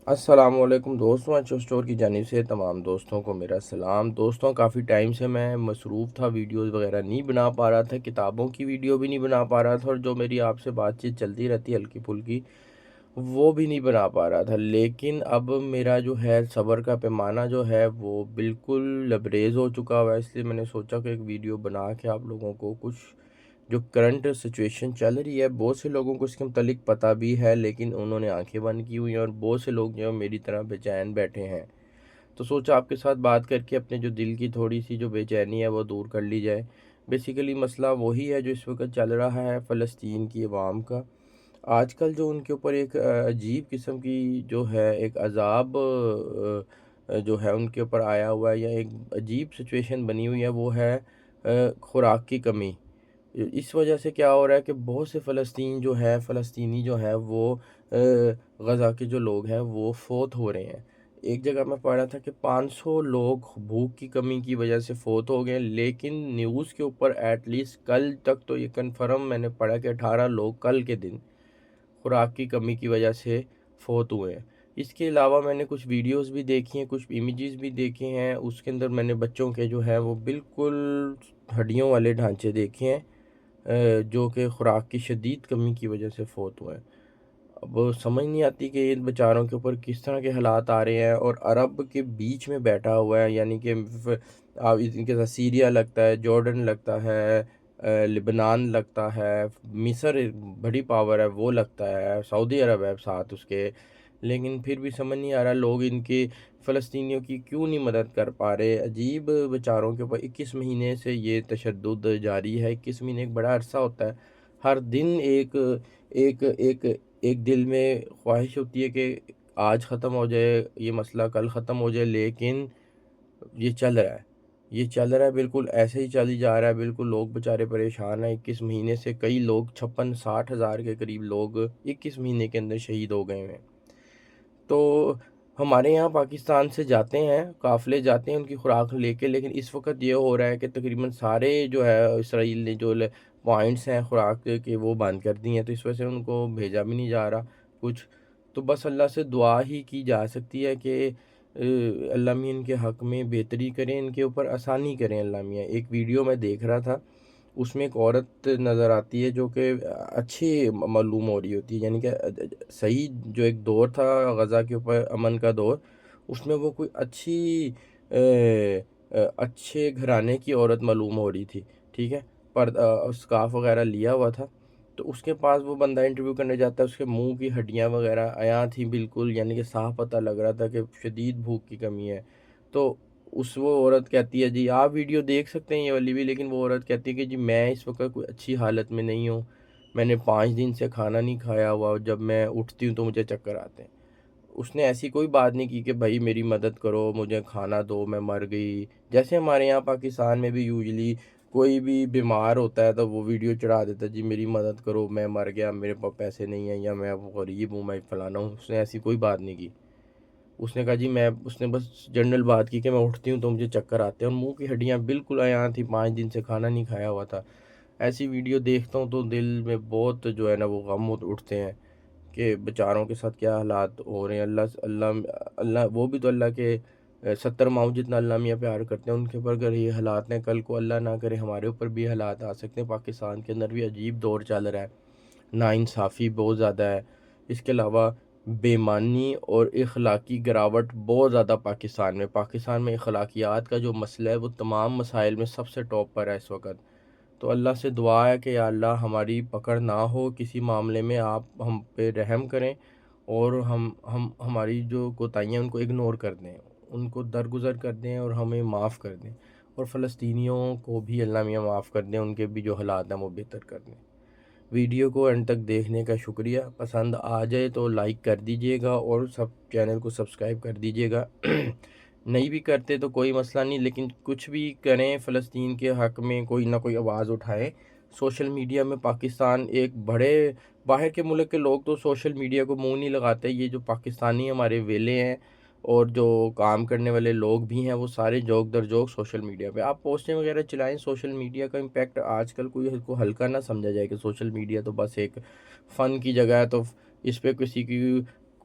السلام علیکم دوستوں، اچھو اسٹور کی جانب سے تمام دوستوں کو میرا سلام۔ دوستوں، کافی ٹائم سے میں مصروف تھا، ویڈیوز وغیرہ نہیں بنا پا رہا تھا، کتابوں کی ویڈیو بھی نہیں بنا پا رہا تھا، اور جو میری آپ سے بات چیت چلتی رہتی ہے ہلکی پھلکی وہ بھی نہیں بنا پا رہا تھا۔ لیکن اب میرا جو ہے صبر کا پیمانہ جو ہے وہ بالکل لبریز ہو چکا ہوا ہے، اس لیے میں نے سوچا کہ ایک ویڈیو بنا کے آپ لوگوں کو کچھ جو کرنٹ سچویشن چل رہی ہے، بہت سے لوگوں کو اس کے متعلق پتہ بھی ہے لیکن انہوں نے آنکھیں بند کی ہوئی ہیں، اور بہت سے لوگ جو میری طرح بے چین بیٹھے ہیں۔ تو سوچا آپ کے ساتھ بات کر کے اپنے جو دل کی تھوڑی سی جو بے چینی ہے وہ دور کر لی جائے۔ بیسیکلی مسئلہ وہی ہے جو اس وقت چل رہا ہے فلسطین کی عوام کا۔ آج کل جو ان کے اوپر ایک عجیب قسم کی جو ہے ایک عذاب جو ہے ان کے اوپر آیا ہوا ہے، یا ایک عجیب سچویشن بنی ہوئی ہے، وہ ہے خوراک کی کمی۔ اس وجہ سے کیا ہو رہا ہے کہ بہت سے فلسطینی جو ہے وہ غزہ کے جو لوگ ہیں وہ فوت ہو رہے ہیں۔ ایک جگہ میں پڑھ رہا تھا کہ 500 لوگ بھوک کی کمی کی وجہ سے فوت ہو گئے، لیکن نیوز کے اوپر ایٹ لیسٹ کل تک تو یہ کنفرم میں نے پڑھا کہ 18 لوگ کل کے دن خوراک کی کمی کی وجہ سے فوت ہوئے ہیں۔ اس کے علاوہ میں نے کچھ ویڈیوز بھی دیکھی ہیں، کچھ امیجز بھی دیکھے ہیں، اس کے اندر میں نے بچوں کے جو ہے وہ بالکل ہڈیوں والے ڈھانچے دیکھے ہیں، جو کہ خوراک کی شدید کمی کی وجہ سے فوت ہوئے ہیں۔ اب سمجھ نہیں آتی کہ ان بیچاروں کے اوپر کس طرح کے حالات آ رہے ہیں، اور عرب کے بیچ میں بیٹھا ہوا ہے، یعنی کہ ان کے ساتھ سیریا لگتا ہے، جارڈن لگتا ہے، لبنان لگتا ہے، مصر بڑی پاور ہے وہ لگتا ہے، سعودی عرب ہے ساتھ اس کے، لیکن پھر بھی سمجھ نہیں آ رہا لوگ ان کے فلسطینیوں کی کیوں نہیں مدد کر پا رہے۔ عجیب بیچاروں کے اوپر 21 مہینے سے یہ تشدد جاری ہے۔ 21 مہینے ایک بڑا عرصہ ہوتا ہے، ہر دن ایک ایک ایک ایک دل میں خواہش ہوتی ہے کہ آج ختم ہو جائے یہ مسئلہ، کل ختم ہو جائے، لیکن یہ چل رہا ہے، یہ چل رہا ہے، بالکل ایسے ہی چلی جا رہا ہے، بالکل لوگ بیچارے پریشان ہیں۔ 21 مہینے سے کئی لوگ 56-60 ہزار کے قریب لوگ 21 مہینے کے اندر شہید ہو گئے ہیں۔ تو ہمارے یہاں پاکستان سے جاتے ہیں، قافلے جاتے ہیں ان کی خوراک لے کے، لیکن اس وقت یہ ہو رہا ہے کہ تقریباً سارے جو ہے اسرائیل نے جو پوائنٹس ہیں خوراک کے وہ بند کر دی ہیں، تو اس وجہ سے ان کو بھیجا بھی نہیں جا رہا کچھ۔ تو بس اللہ سے دعا ہی کی جا سکتی ہے کہ اللہ میاں ان کے حق میں بہتری کریں، ان کے اوپر آسانی کریں اللہ میاں۔ ایک ویڈیو میں دیکھ رہا تھا، اس میں ایک عورت نظر آتی ہے جو کہ اچھی معلوم ہو رہی ہوتی ہے، یعنی کہ صحیح جو ایک دور تھا غزہ کے اوپر امن کا دور، اس میں وہ کوئی اچھی اچھے گھرانے کی عورت معلوم ہو رہی تھی، ٹھیک ہے، اسکارف وغیرہ لیا ہوا تھا۔ تو اس کے پاس وہ بندہ انٹرویو کرنے جاتا ہے، اس کے منہ کی ہڈیاں وغیرہ عیاں تھیں بالکل، یعنی کہ صاف پتہ لگ رہا تھا کہ شدید بھوک کی کمی ہے۔ تو وہ عورت کہتی ہے، جی آپ ویڈیو دیکھ سکتے ہیں یہ والی بھی، لیکن وہ عورت کہتی ہے کہ جی میں اس وقت کوئی اچھی حالت میں نہیں ہوں، میں نے 5 دن سے کھانا نہیں کھایا ہوا، اور جب میں اٹھتی ہوں تو مجھے چکر آتے ہیں۔ اس نے ایسی کوئی بات نہیں کی کہ بھائی میری مدد کرو، مجھے کھانا دو، میں مر گئی۔ جیسے ہمارے یہاں پاکستان میں بھی یوزلی کوئی بھی بیمار ہوتا ہے تو وہ ویڈیو چڑھا دیتا ہے، جی میری مدد کرو، میں مر گیا، میرے پاس پیسے نہیں ہیں، یا میں غریب ہوں، میں فلانا ہوں۔ اس نے ایسی کوئی بات نہیں کی، اس نے کہا جی اس نے بس جنرل بات کی کہ میں اٹھتی ہوں تو مجھے چکر آتے ہیں، اور منہ کی ہڈیاں بالکل عیاں تھیں، 5 دن سے کھانا نہیں کھایا ہوا تھا۔ ایسی ویڈیو دیکھتا ہوں تو دل میں بہت جو ہے نا وہ غم اٹھتے ہیں کہ بیچاروں کے ساتھ کیا حالات ہو رہے ہیں۔ اللہ وہ بھی تو اللہ کے 70 ماؤں جتنا اللہ میاں پیار کرتے ہیں، ان کے اوپر اگر یہ حالات ہیں، کل کو اللہ نہ کرے ہمارے اوپر بھی حالات آ سکتے ہیں۔ پاکستان کے اندر بھی عجیب دور چل رہا ہے، ناانصافی بہت زیادہ ہے، اس کے علاوہ بے ایمانی اور اخلاقی گراوٹ بہت زیادہ پاکستان میں اخلاقیات کا جو مسئلہ ہے وہ تمام مسائل میں سب سے ٹاپ پر ہے اس وقت۔ تو اللہ سے دعا ہے کہ یا اللہ ہماری پکڑ نہ ہو کسی معاملے میں، آپ ہم پہ رحم کریں، اور ہماری جو کوتاہیاں ان کو اگنور کر دیں، ان کو درگزر کر دیں، اور ہمیں معاف کر دیں، اور فلسطینیوں کو بھی اللہ میاں معاف کر دیں، ان کے بھی جو حالات ہیں وہ بہتر کر دیں۔ ویڈیو کو اینڈ تک دیکھنے کا شکریہ، پسند آ جائے تو لائک کر دیجیے گا، اور چینل کو سبسکرائب کر دیجیے گا۔ نہیں بھی کرتے تو کوئی مسئلہ نہیں، لیکن کچھ بھی کریں فلسطین کے حق میں، کوئی نہ کوئی آواز اٹھائیں۔ سوشل میڈیا میں پاکستان ایک بڑے باہر کے ملک کے لوگ تو سوشل میڈیا کو منہ نہیں لگاتے، یہ جو پاکستانی ہمارے ویلے ہیں اور جو کام کرنے والے لوگ بھی ہیں وہ سارے جوک در جوک سوشل میڈیا پہ آپ پوسٹیں وغیرہ چلائیں۔ سوشل میڈیا کا امپیکٹ آج کل کوئی اس کو ہلکا نہ سمجھا جائے کہ سوشل میڈیا تو بس ایک فن کی جگہ ہے، تو اس پہ کسی کی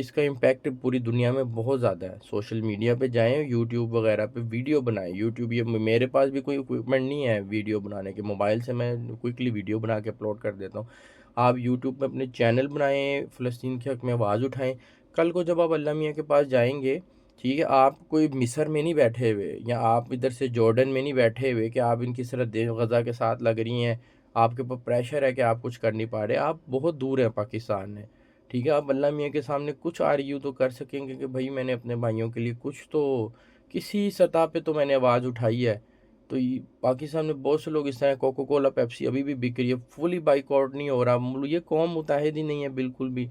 اس کا امپیکٹ پوری دنیا میں بہت زیادہ ہے. سوشل میڈیا پہ جائیں, یوٹیوب وغیرہ پہ ویڈیو بنائیں. یوٹیوب, یہ میرے پاس بھی کوئی اکوپمنٹ نہیں ہے ویڈیو بنانے کے, موبائل سے میں کوئکلی ویڈیو بنا کے اپلوڈ کر دیتا ہوں. آپ یوٹیوب پہ اپنے چینل بنائیں, فلسطین کے حق میں آواز اٹھائیں. کل کو جب آپ اللہ میاں کے پاس جائیں گے, ٹھیک ہے, آپ کوئی مصر میں نہیں بیٹھے ہوئے, یا آپ ادھر سے جارڈن میں نہیں بیٹھے ہوئے کہ آپ ان کی سرحدیں غزہ کے ساتھ لگ رہی ہیں, آپ کے اوپر پریشر ہے کہ آپ کچھ کر نہیں پا رہے. آپ بہت دور ہیں پاکستان میں, ٹھیک ہے. آپ اللہ میاں کے سامنے کچھ آرگیو تو کر سکیں گے کہ بھائی میں نے اپنے بھائیوں کے لیے کچھ تو کسی سطح پہ تو میں نے آواز اٹھائی ہے. تو پاکستان میں بہت سے لوگ اس طرح, کوکو کولا پیپسی ابھی بھی بک رہی ہے, فلی بائک آؤٹ نہیں ہو رہا. یہ قوم متحد ہی نہیں ہے بالکل بھی.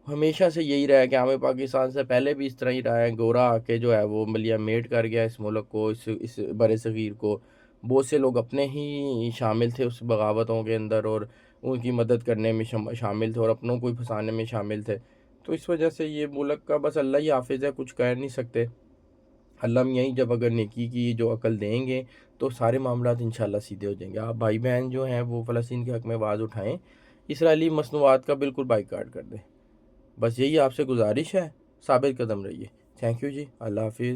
ہمیشہ سے یہی رہا ہے کہ ہمیں پاکستان سے پہلے بھی اس طرح ہی رہا ہے, گورا آ کے جو ہے وہ ملیا میٹ کر گیا اس ملک کو, اس بر صغیر کو. بہت سے لوگ اپنے ہی شامل تھے اس بغاوتوں کے اندر, اور ان کی مدد کرنے میں شامل تھے, اور اپنوں کو ہی پھنسانے میں شامل تھے. تو اس وجہ سے یہ ملک کا بس اللہ ہی حافظ ہے, کچھ کہہ نہیں سکتے. اللہ میاں ہی جب اگر نیکی کی جو عقل دیں گے تو سارے معاملات انشاءاللہ سیدھے ہو جائیں گے. آپ بھائی بہن جو ہیں وہ فلسطین کے حق میں آواز اٹھائیں, اسرائیلی مصنوعات کا بالکل بائیکاٹ کر دیں. بس یہی آپ سے گزارش ہے, ثابت قدم رہیے. تھینک یو جی, اللہ حافظ.